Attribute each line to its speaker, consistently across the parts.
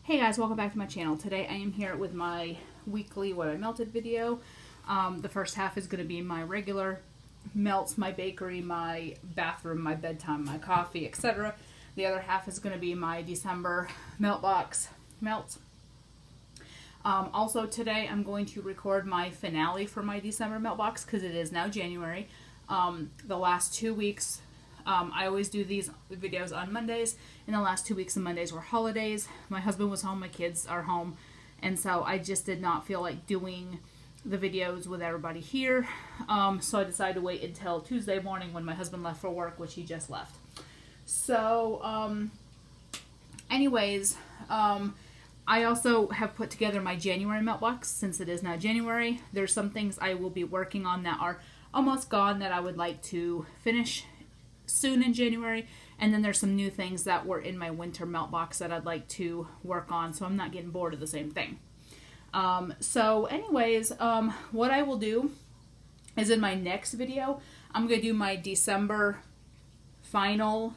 Speaker 1: Hey guys, welcome back to my channel. Today I am here with my weekly What I Melted video. The first half is going to be my regular melts, my bakery, my bathroom, my bedtime, my coffee, etc. The other half is going to be my December melt box melts. Also today I'm going to record my finale for my December melt box because it is now January. The last 2 weeks I always do these videos on Mondays. In the last 2 weeks of Mondays were holidays. My husband was home, my kids are home, and so I just did not feel like doing the videos with everybody here. So I decided to wait until Tuesday morning when my husband left for work, which he just left. So, anyways, I also have put together my January melt box since it is now January. There's some things I will be working on that are almost gone that I would like to finish soon in January, and then there's some new things that were in my winter melt box that I'd like to work on, so I'm not getting bored of the same thing. So anyways, what I will do is in my next video, I'm going to do my December final,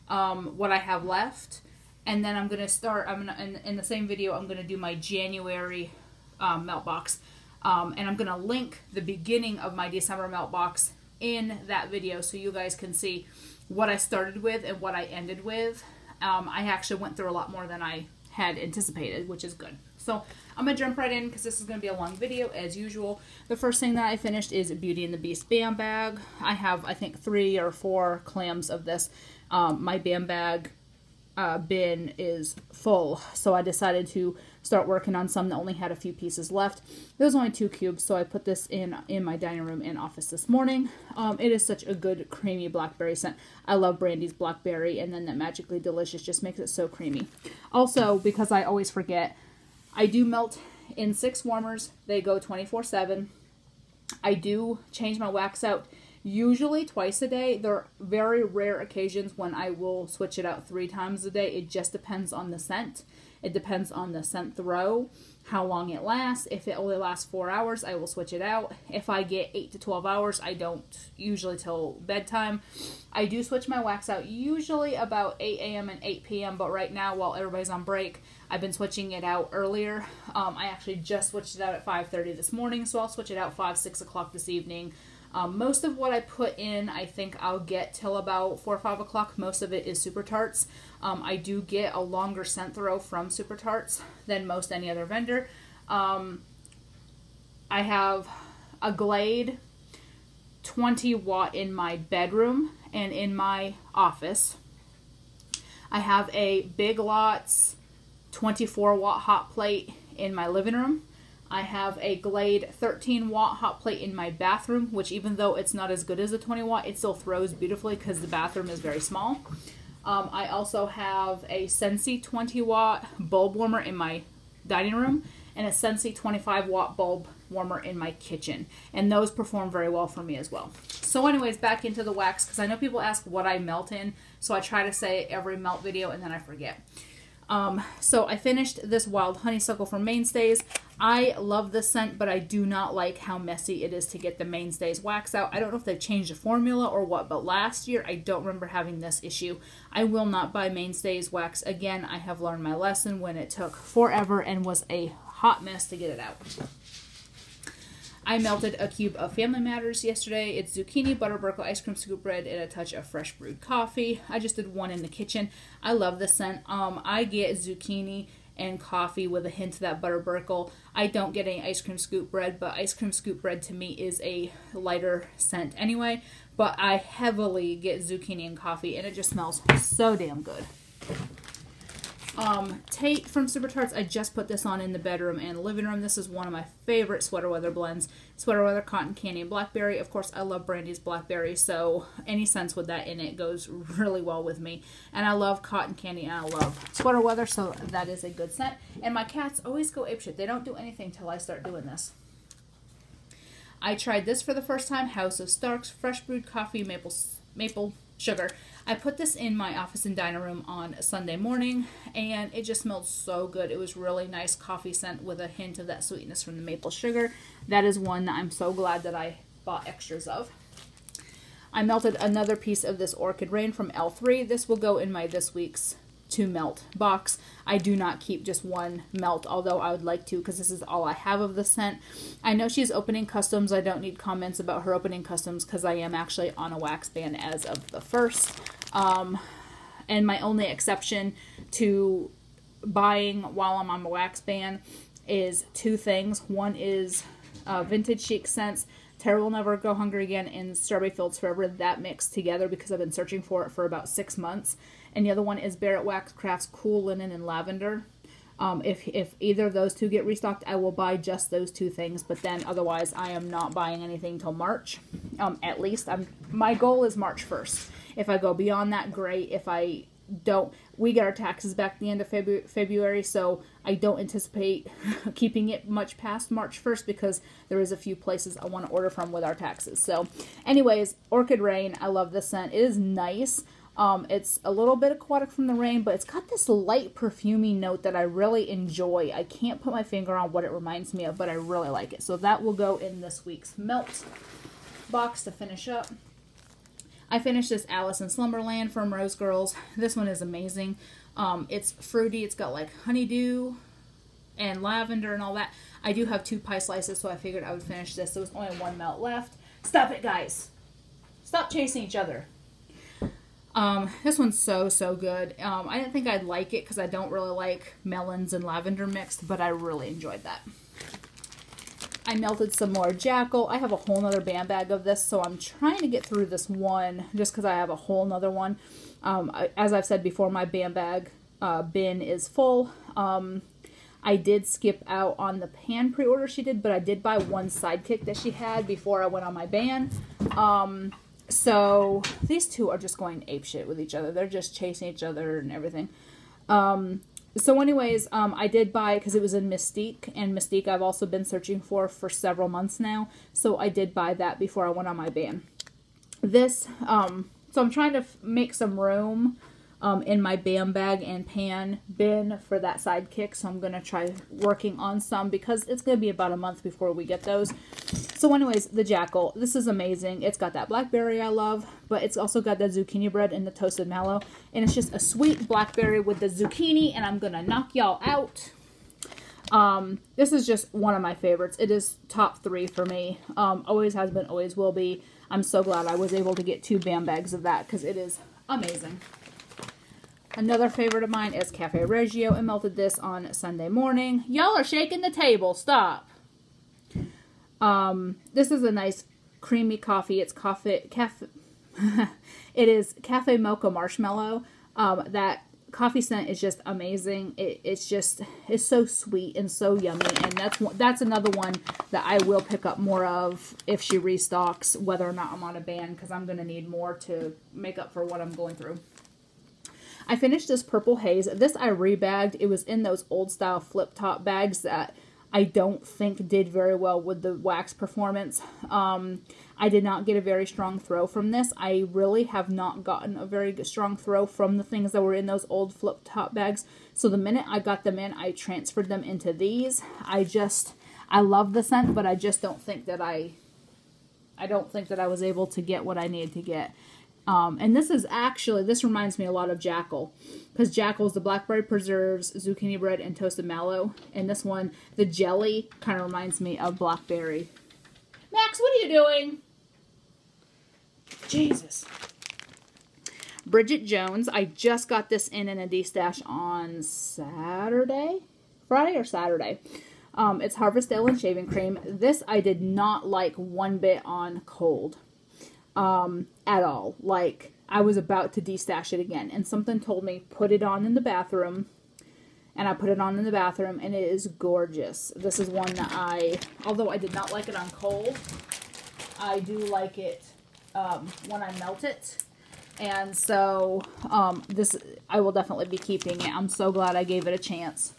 Speaker 1: what I have left, and then I'm going to start, in the same video, I'm going to do my January melt box, and I'm going to link the beginning of my December melt box in that video so you guys can see what I started with and what I ended with. I actually went through a lot more than I had anticipated, which is good. So I'm going to jump right in because this is going to be a long video as usual. The first thing that I finished is Beauty and the Beast Bam Bag. I have, I think, 3 or 4 clams of this. My Bam Bag bin is full, so I decided to start working on some that only had a few pieces left. There was only 2 cubes, so I put this in my dining room and office this morning. It is such a good creamy blackberry scent. I love Brandy's blackberry, and then that Magically Delicious just makes it so creamy. Also, because I always forget, I do melt in 6 warmers. They go 24/7. I do change my wax out usually twice a day. There are very rare occasions when I will switch it out 3 times a day. It just depends on the scent. It depends on the scent throw, how long it lasts. If it only lasts 4 hours, I will switch it out. If I get 8 to 12 hours, I don't, usually till bedtime. I do switch my wax out usually about 8 a.m. and 8 p.m., but right now, while everybody's on break, I've been switching it out earlier. I actually just switched it out at 5:30 this morning, so I'll switch it out 5, 6 o'clock this evening. Most of what I put in, I think I'll get till about 4 or 5 o'clock. Most of it is Super Tarts. I do get a longer scent throw from Super Tarts than most any other vendor. I have a Glade 20 watt in my bedroom and in my office. I have a Big Lots 24 watt hot plate in my living room. I have a Glade 13 watt hot plate in my bathroom, which even though it's not as good as a 20 watt, it still throws beautifully because the bathroom is very small. I also have a Scentsy 20 watt bulb warmer in my dining room and a Scentsy 25 watt bulb warmer in my kitchen. And those perform very well for me as well. So anyways, back into the wax, because I know people ask what I melt in, so I try to say every melt video and then I forget. So I finished this Wild Honeysuckle from Mainstays. I love this scent, but I do not like how messy it is to get the Mainstays wax out. I don't know if they've changed the formula or what, but last year I don't remember having this issue. I will not buy Mainstays wax again. I have learned my lesson when it took forever and was a hot mess to get it out. I melted a cube of Family Matters yesterday. It's zucchini, butterburkle, ice cream scoop bread, and a touch of fresh brewed coffee. I just did one in the kitchen. I love this scent. I get zucchini and coffee with a hint of that butterburkle. I don't get any ice cream scoop bread, but ice cream scoop bread to me is a lighter scent anyway. But I heavily get zucchini and coffee, and it just smells so damn good. Tate from Super Tarts, I just put this on in the bedroom and living room. This is one of my favorite Sweater Weather blends. Sweater Weather, Cotton Candy, and Blackberry. Of course, I love Brandy's Blackberry, so any scents with that in it goes really well with me. And I love Cotton Candy, and I love Sweater Weather, so that is a good scent. And my cats always go apeshit. They don't do anything till I start doing this. I tried this for the first time, House of Starks, fresh brewed coffee, maple sugar. I put this in my office and dining room on Sunday morning, and it just smelled so good. It was really nice coffee scent with a hint of that sweetness from the maple sugar. That is one that I'm so glad that I bought extras of. I melted another piece of this Orchid Rain from L3. This will go in my this week's 2 melt box. I do not keep just 1 melt, although I would like to, because this is all I have of the scent. I know she's opening customs. I don't need comments about her opening customs because I am actually on a wax ban as of the 1st. And my only exception to buying while I'm on the wax ban is 2 things. One is Vintage Chic Scents, Tara Will Never Go Hungry Again, and Strawberry Fields Forever. That mixed together because I've been searching for it for about 6 months. And the other one is Barrett Wax Crafts Cool Linen and Lavender. If either of those 2 get restocked, I will buy just those 2 things. But then otherwise, I am not buying anything till March. At least my goal is March 1st. If I go beyond that, great. If I don't, we get our taxes back at the end of February, so I don't anticipate keeping it much past March 1st because there is a few places I want to order from with our taxes. So anyways, Orchid Rain, I love this scent. It is nice. It's a little bit aquatic from the rain, but it's got this light perfumey note that I really enjoy. I can't put my finger on what it reminds me of, but I really like it. So that will go in this week's melt box to finish up. I finished this Alice in Slumberland from Rose Girls. This one is amazing. It's fruity. It's got like honeydew and lavender and all that. I do have 2 pie slices, so I figured I would finish this. There was only 1 melt left. Stop it, guys. Stop chasing each other. This one's so good. I didn't think I'd like it because I don't really like melons and lavender mixed, but I really enjoyed that. I melted some more Jackal. I have a whole nother band bag of this, so I'm trying to get through this one just because I have a whole nother one. As I've said before, my band bag bin is full. I did skip out on the pan pre-order she did, but I did buy 1 Sidekick that she had before I went on my ban. So these 2 are just going apeshit with each other. They're just chasing each other and everything. So anyways, I did buy, because it was in Mystique, and Mystique I've also been searching for several months now, so I did buy that before I went on my ban. This, so I'm trying to make some room in my band bag and pan bin for that Sidekick, so I'm going to try working on some, because it's going to be about a month before we get those. So anyways, the Jackal, this is amazing. It's got that blackberry I love, but it's also got that zucchini bread and the toasted mallow, and it's just a sweet blackberry with the zucchini, and I'm going to knock y'all out. This is just one of my favorites. It is top 3 for me. Always has been, always will be. I'm so glad I was able to get 2 band bags of that, because it is amazing. Another favorite of mine is Cafe Reggio. I melted this on Sunday morning. Y'all are shaking the table. Stop. This is a nice creamy coffee. It's it is Cafe Mocha Marshmallow. That coffee scent is just amazing. It's so sweet and so yummy, and that's another one that I will pick up more of if she restocks, whether or not I'm on a ban, because I'm going to need more to make up for what I'm going through. I finished this Purple Haze. This I rebagged. It was in those old style flip top bags that I don't think did very well with the wax performance. I did not get a very strong throw from this. I really have not gotten a very strong throw from the things that were in those old flip top bags. So the minute I got them in, I transferred them into these. I love the scent, but I just don't think that I was able to get what I needed to get. And this reminds me a lot of Jackal, because Jackal is the blackberry preserves, zucchini bread, and toasted mallow. And this one, the jelly, kind of reminds me of blackberry. Max, what are you doing? Jesus. Bridget Jones. I just got this in a D-stash on Friday or Saturday. It's Harvest Ale and Shaving Cream. This I did not like one bit on cold. At all. Like, I was about to destash it again, and something told me, put it on in the bathroom, and I put it on in the bathroom, and it is gorgeous. This is one that although I did not like it on cold, I do like it, when I melt it, and so, this, I will definitely be keeping it. I'm so glad I gave it a chance.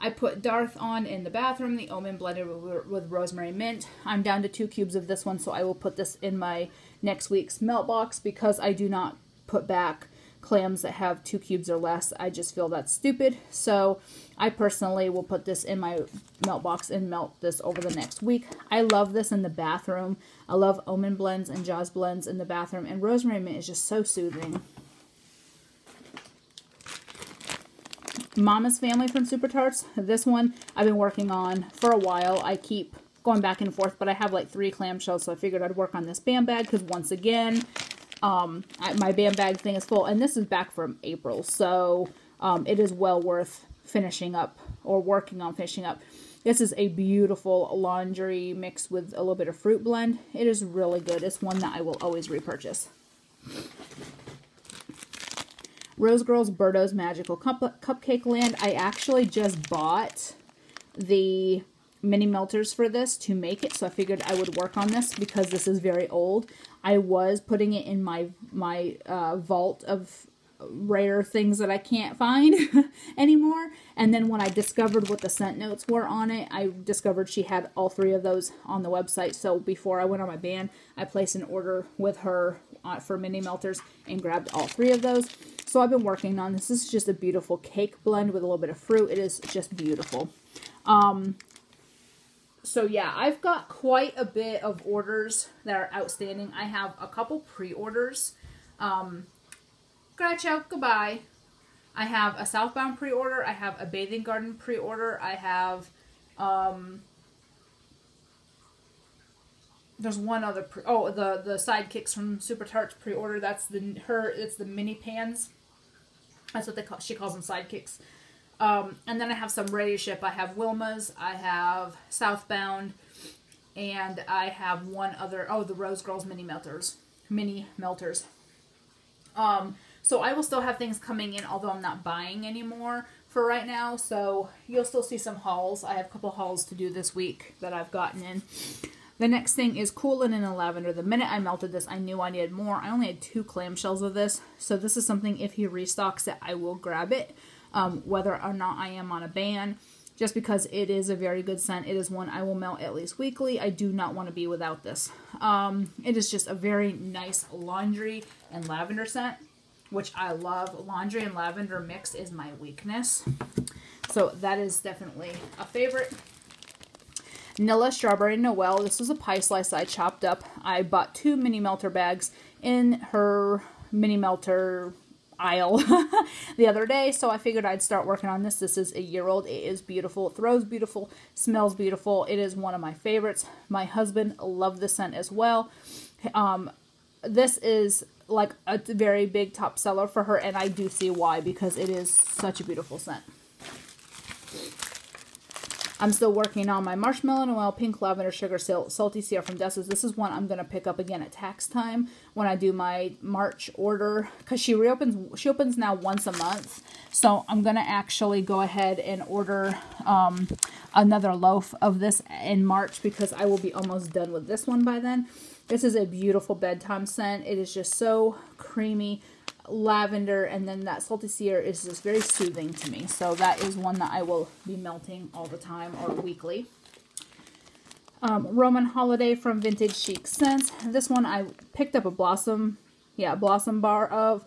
Speaker 1: I put Darth on in the bathroom, the almond blended with rosemary mint. I'm down to 2 cubes of this one, so I will put this in my next week's melt box, because I do not put back clams that have 2 cubes or less. I just feel that's stupid. So I personally will put this in my melt box and melt this over the next week. I love this in the bathroom. I love almond blends and Jaws blends in the bathroom, and rosemary mint is just so soothing. Mama's Family from Super Tarts. This one I've been working on for a while. I keep going back and forth, but I have like 3 clamshells, so I figured I'd work on this band bag because once again, my band bag thing is full, and this is back from April, so it is well worth finishing up or working on finishing up. This is a beautiful laundry mix with a little bit of fruit blend. It is really good. It's one that I will always repurchase. Rose Girls Birdo's Magical Cupcake Land. I actually just bought the mini melters for this to make it, so I figured I would work on this because this is very old. I was putting it in my vault of rare things that I can't find anymore, and then when I discovered what the scent notes were on it, I discovered she had all 3 of those on the website. So before I went on my ban, I placed an order with her for mini melters and grabbed all 3 of those. So I've been working on this. This is just a beautiful cake blend with a little bit of fruit. It is just beautiful. So yeah, I've got quite a bit of orders that are outstanding. I have a couple pre-orders. Groucho, goodbye. I have a Southbound pre-order. I have a Bathing Garden pre-order. I have, there's one other, the Sidekicks from Super Tarts pre-order. That's it's the mini pans. That's what she calls them, Sidekicks. And then I have some ready to ship. I have Wilma's, I have Southbound, and I have one other, the Rose Girls mini melters. So I will still have things coming in, although I'm not buying anymore for right now. So you'll still see some hauls. I have a couple hauls to do this week that I've gotten in. The next thing is Cool Linen and Lavender. The minute I melted this, I knew I needed more. I only had 2 clamshells of this. So this is something, if he restocks it, I will grab it. Whether or not I am on a ban. Just because it is a very good scent. It is one I will melt at least weekly. I do not want to be without this. It is just a very nice laundry and lavender scent, which I love. Laundry and lavender mix is my weakness. So that is definitely a favorite. Nilla Strawberry Noel. This was a pie slice I chopped up. I bought 2 mini melter bags in her mini melter aisle the other day, so I figured I'd start working on this. This is a year old. It is beautiful. It throws beautiful. Smells beautiful. It is one of my favorites. My husband loved the scent as well. This is like a very big top seller for her, and I do see why, because it is such a beautiful scent. I'm still working on my Marshmallow Noel Pink Lavender Sugar Salty Sierra from Dessa's. This is one I'm going to pick up again at tax time when I do my March order, because she opens now once a month. So I'm going to actually go ahead and order another loaf of this in March, because I will be almost done with this one by then. This is a beautiful bedtime scent. It is just so creamy, lavender, and then that Salty Sierra is just very soothing to me. So that is one that I will be melting all the time or weekly. Roman Holiday from Vintage Chic Scents. This one I picked up a Blossom bar of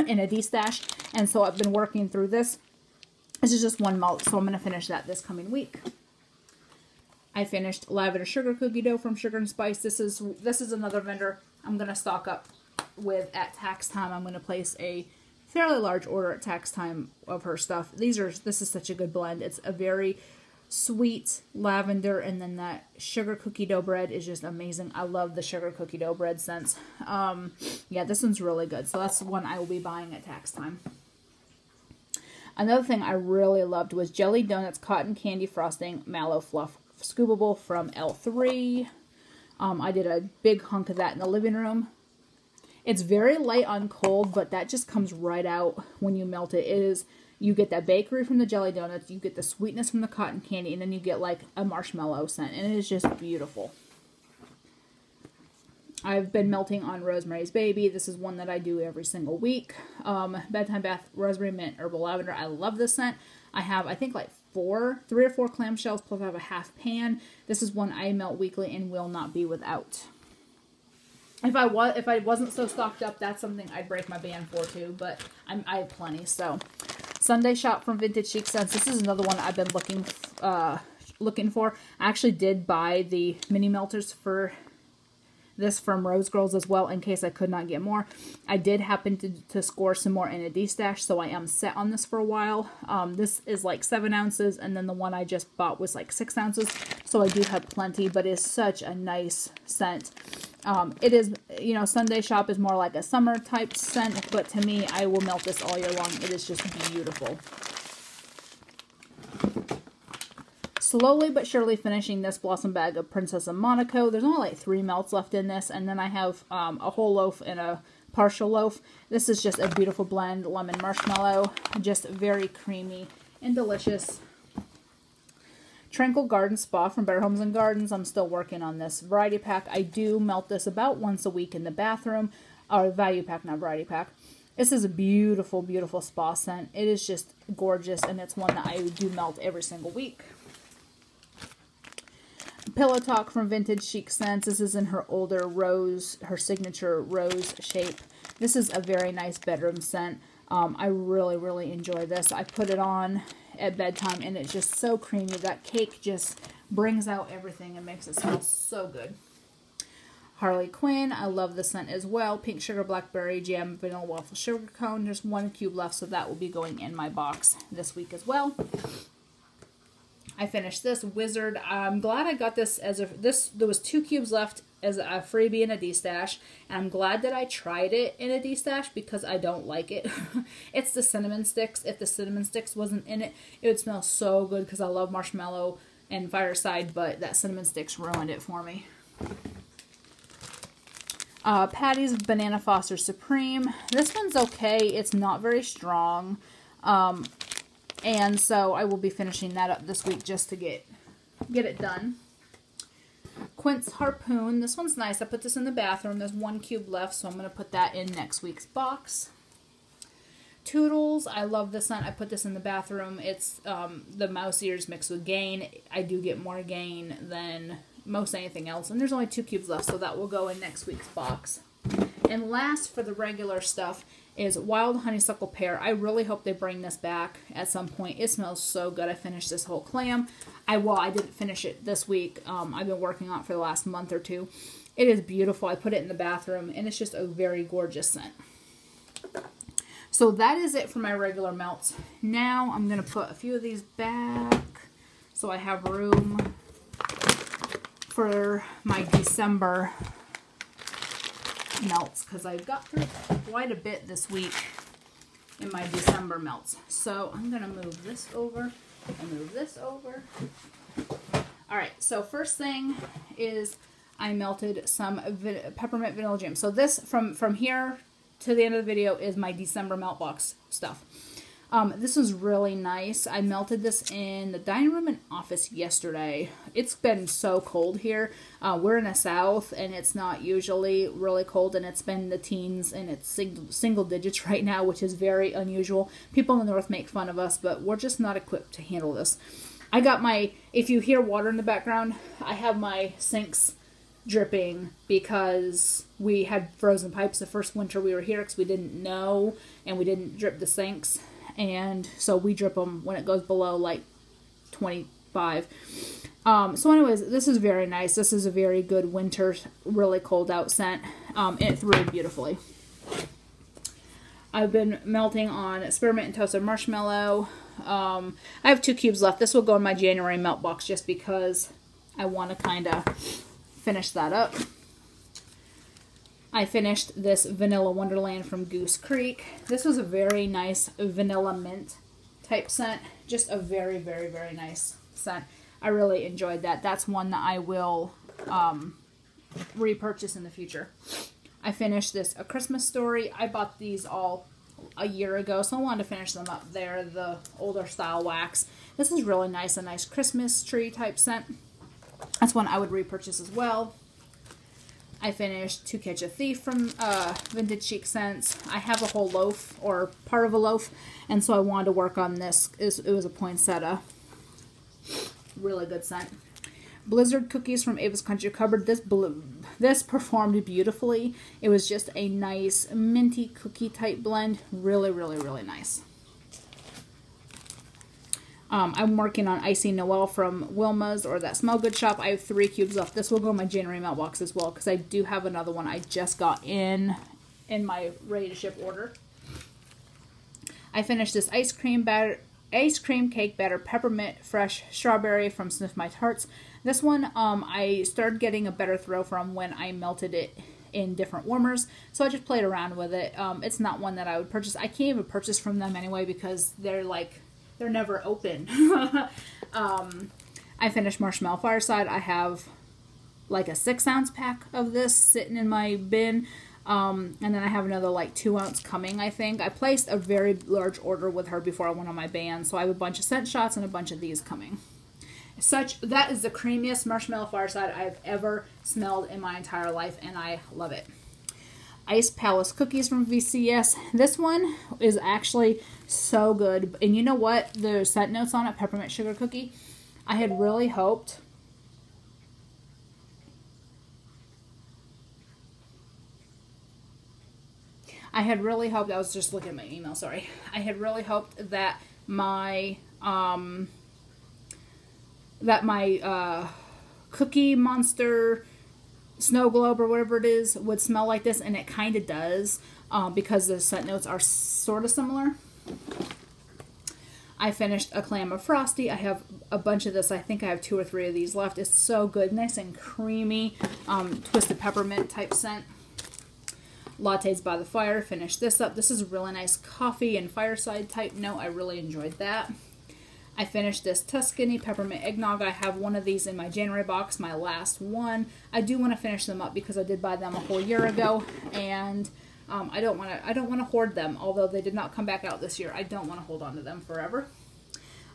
Speaker 1: in a D-stash, and so I've been working through this. This is just one melt, so I'm going to finish that this coming week. I finished Lavender Sugar Cookie Dough from Sugar and Spice. This is another vendor I'm going to stock up with at tax time. I'm going to place a fairly large order at tax time of her stuff. This is such a good blend. It's a very sweet lavender, and then that sugar cookie dough bread is just amazing. I love the sugar cookie dough bread scents. Yeah, this one's really good. So that's one I will be buying at tax time. Another thing I really loved was Jelly Donuts Cotton Candy Frosting Mallow Fluff Scoopable from L3. I did a big hunk of that in the living room. It's very light on cold, but that just comes right out when you melt it. You get that bakery from the Jelly Donuts, you get the sweetness from the cotton candy, and then you get like a marshmallow scent, and it is just beautiful. I've been melting on Rosemary's Baby. This is one that I do every single week. Bedtime Bath Rosemary Mint Herbal Lavender. I love this scent. I have, I think, like 3 or 4 clamshells, plus I have a half pan. This is one I melt weekly and will not be without. If I wasn't so stocked up, that's something I'd break my ban for too, but I have plenty. So Sunday Shop from Vintage Chic Scents. This is another one I've been looking for. I actually did buy the mini melters for this from Rose Girls as well in case I could not get more. I did happen to score some more in a D-stash, so I am set on this for a while. This is like 7 ounces, and then the one I just bought was like 6 ounces, so I do have plenty, but it's such a nice scent. It is, you know, Sunday Shop is more like a summer type scent, but to me, I will melt this all year long. It is just beautiful. Slowly but surely finishing this Blossom bag of Princess of Monaco. There's only like 3 melts left in this, and then I have a whole loaf and a partial loaf. This is just a beautiful blend, lemon marshmallow, just very creamy and delicious. Tranquil Garden Spa from Better Homes and Gardens. I'm still working on this variety pack. I do melt this about once a week in the bathroom, or value pack, not variety pack. This is a beautiful, beautiful spa scent. It is just gorgeous, and it's one that I do melt every single week. Pillow Talk from Vintage Chic Scents. This is in her older rose, her signature rose shape. This is a very nice bedroom scent. I really, really enjoy this. I put it on at bedtime, and it's just so creamy. That cake just brings out everything and makes it smell so good. Harley Quinn. I love the scent as well. Pink Sugar Blackberry Jam Vanilla Waffle Sugar Cone. There's 1 cube left, so that will be going in my box this week as well. I finished this Wizard. I'm glad I got this as a there was 2 cubes left as a freebie in a D-stash, and I'm glad that I tried it in a D-stash because I don't like it. It's the cinnamon sticks. If the cinnamon sticks wasn't in it, it would smell so good because I love marshmallow and fireside, but that cinnamon sticks ruined it for me. Patty's Banana Foster Supreme. This one's okay. It's not very strong. And so I will be finishing that up this week just to get it done. Quince Harpoon. This one's nice. I put this in the bathroom. There's 1 cube left, so I'm going to put that in next week's box. Toodles. I love this scent. I put this in the bathroom. It's the mouse ears mixed with Gain. I do get more Gain than most anything else. And there's only 2 cubes left, so that will go in next week's box. And last for the regular stuff is Wild Honeysuckle Pear. I really hope they bring this back at some point. It smells so good. I finished this whole clam. I didn't finish it this week. I've been working on it for the last month or 2. It is beautiful. I put it in the bathroom, and it's just a very gorgeous scent. So that is it for my regular melts. Now I'm going to put a few of these back so I have room for my December melts, because I've got through quite a bit this week in my December melts. So I'm going to move this over and move this over. Alright, so first thing is I melted some peppermint vanilla jam. So this, from here to the end of the video, is my December melt box stuff. This was really nice. I melted this in the dining room and office yesterday. It's been so cold here. We're in the south, and it's not usually really cold, and it's been the teens, and it's single digits right now, which is very unusual. People in the north make fun of us, but we're just not equipped to handle this. I got my, if you hear water in the background, I have my sinks dripping because we had frozen pipes the first winter we were here because we didn't know, and we didn't drip the sinks. And so we drip them when it goes below like 25. So anyways, this is very nice. This is a very good winter, really cold out scent. And it threw beautifully. I've been melting on spearmint and toasted marshmallow. I have 2 cubes left. This will go in my January melt box just because I want to kind of finish that up. I finished this Vanilla Wonderland from Goose Creek. This was a very nice vanilla mint type scent. Just a very, very, very nice scent. I really enjoyed that. That's one that I will repurchase in the future. I finished this A Christmas Story. I bought these all a year ago, so I wanted to finish them up. They're the older style wax. This is really nice, a nice Christmas tree type scent. That's one I would repurchase as well. I finished To Catch a Thief from Vintage Chic Scents. I have a whole loaf, or part of a loaf, and so I wanted to work on this. It was a poinsettia. Really good scent. Blizzard Cookies from Ava's Country Cupboard. This performed beautifully. It was just a nice minty cookie type blend. Really, really, really nice. I'm working on Icy Noel from Wilma's or that Smell Good shop. I have 3 cubes left. This will go in my January melt box as well because I do have another one I just got in my ready to ship order. I finished this ice cream cake batter peppermint fresh strawberry from Sniff My Tarts. This one I started getting a better throw from when I melted it in different warmers, so I just played around with it. It's not one that I would purchase. I can't even purchase from them anyway because they're never open. I finished Marshmallow Fireside. I have like a 6-ounce pack of this sitting in my bin. And then I have another like 2-ounce coming, I think. I placed a very large order with her before I went on my ban, so I have a bunch of scent shots and a bunch of these coming. That is the creamiest Marshmallow Fireside I've ever smelled in my entire life, and I love it. Ice Palace cookies from VCS. This one is actually so good. And you know what? The scent notes on it, peppermint sugar cookie. I had really hoped I was just looking at my email, sorry. I had really hoped that my Cookie Monster Snow Globe or whatever it is would smell like this, and it kind of does because the scent notes are sort of similar. I finished a Clam of Frosty. I have a bunch of this. I think I have 2 or 3 of these left. It's so good. Nice and creamy, twisted peppermint type scent. Lattes by the Fire. Finished this up. This is really nice coffee and fireside type note. I really enjoyed that. I finished this Tuscany Peppermint Eggnog. I have one of these in my January box, my last one. I do want to finish them up because I did buy them a whole year ago, and I don't want to hoard them. Although they did not come back out this year, I don't want to hold on to them forever.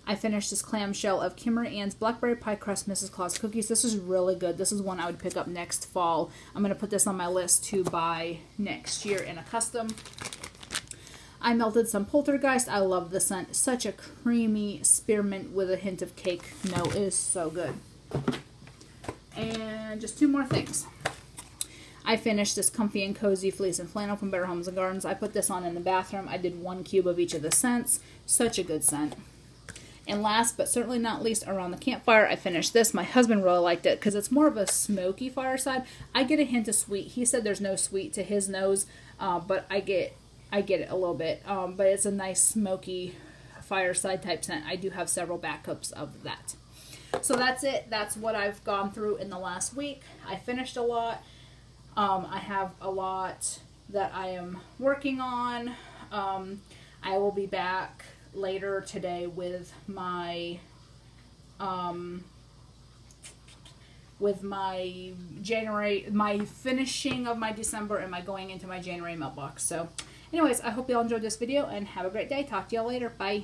Speaker 1: I finished this clamshell of Kimmery Ann's Blackberry Pie Crust Mrs. Claus cookies. This is really good. This is one I would pick up next fall. I'm going to put this on my list to buy next year in a custom. I melted some Poltergeist. I love the scent. Such a creamy spearmint with a hint of cake note. It is so good. And just 2 more things. I finished this Comfy and Cozy Fleece and Flannel from Better Homes and Gardens. I put this on in the bathroom. I did 1 cube of each of the scents. Such a good scent. And last but certainly not least, around the campfire, I finished this. My husband really liked it because it's more of a smoky fireside. I get a hint of sweet. He said there's no sweet to his nose, but I get it a little bit. But it's a nice smoky fireside type scent. I do have several backups of that. So that's it. That's what I've gone through in the last week. I finished a lot. I have a lot that I am working on. I will be back later today with my January, my finishing of my December and my going into my January melt box. So anyways, I hope you all enjoyed this video and have a great day. Talk to y'all later. Bye.